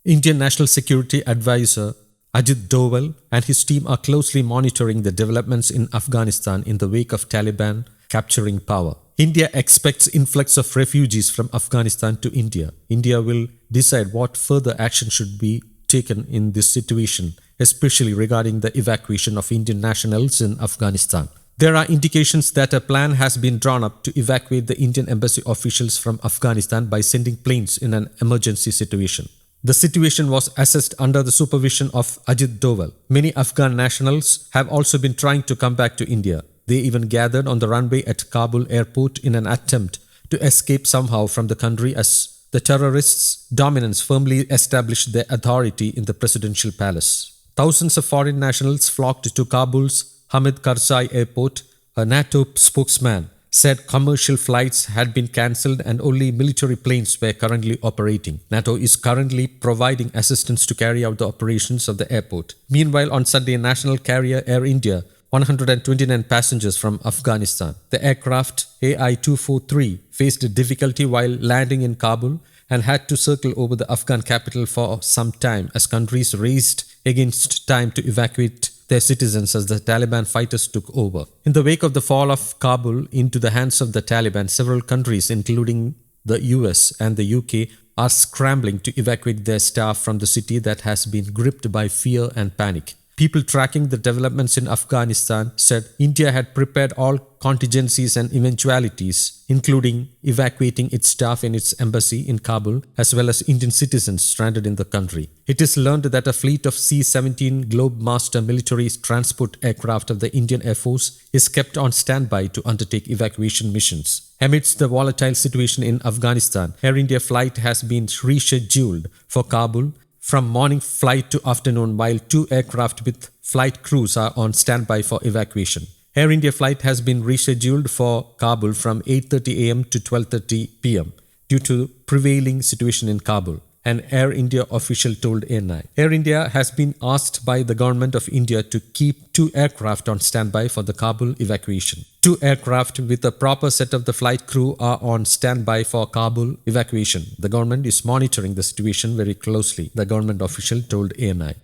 Indian National Security Advisor Ajit Doval and his team are closely monitoring the developments in Afghanistan in the wake of Taliban capturing power. India expects influx of refugees from Afghanistan to India. India will decide what further action should be taken in this situation, especially regarding the evacuation of Indian nationals in Afghanistan. There are indications that a plan has been drawn up to evacuate the Indian embassy officials from Afghanistan by sending planes in an emergency situation. The situation was assessed under the supervision of Ajit Doval. Many Afghan nationals have also been trying to come back to India. They even gathered on the runway at Kabul airport in an attempt to escape somehow from the country as the terrorists' dominance firmly established their authority in the presidential palace. Thousands of foreign nationals flocked to Kabul's Hamid Karzai Airport. A NATO spokesman said commercial flights had been cancelled and only military planes were currently operating. NATO is currently providing assistance to carry out the operations of the airport. Meanwhile, on Sunday, national carrier Air India 129 passengers from Afghanistan. The aircraft AI-243 faced difficulty while landing in Kabul and had to circle over the Afghan capital for some time as countries raced against time to evacuate their citizens as the Taliban fighters took over. In the wake of the fall of Kabul into the hands of the Taliban, several countries, including the US and the UK, are scrambling to evacuate their staff from the city that has been gripped by fear and panic. People tracking the developments in Afghanistan said India had prepared all contingencies and eventualities, including evacuating its staff in its embassy in Kabul, as well as Indian citizens stranded in the country. It is learned that a fleet of C-17 Globemaster military transport aircraft of the Indian Air Force is kept on standby to undertake evacuation missions. Amidst the volatile situation in Afghanistan, Air India flight has been rescheduled for Kabul from morning flight to afternoon, while 2 aircraft with flight crews are on standby for evacuation. Air India flight has been rescheduled for Kabul from 8:30 am to 12:30 pm due to prevailing situation in Kabul, an Air India official told ANI. Air India has been asked by the government of India to keep 2 aircraft on standby for the Kabul evacuation. 2 aircraft with a proper set of the flight crew are on standby for Kabul evacuation. The government is monitoring the situation very closely, the government official told ANI.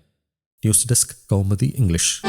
News Desk, Kaumudi English.